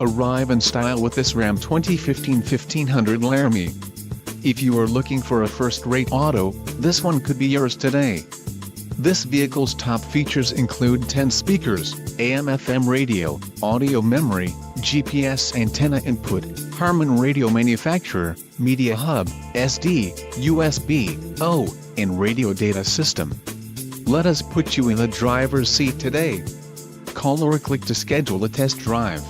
Arrive in style with this Ram 2015 1500 Laramie. If you are looking for a first-rate auto, this one could be yours today. This vehicle's top features include 10 speakers, AM/FM radio, audio memory, GPS antenna input, Harman radio manufacturer, media hub, SD, USB, O, and radio data system. Let us put you in the driver's seat today. Call or click to schedule a test drive.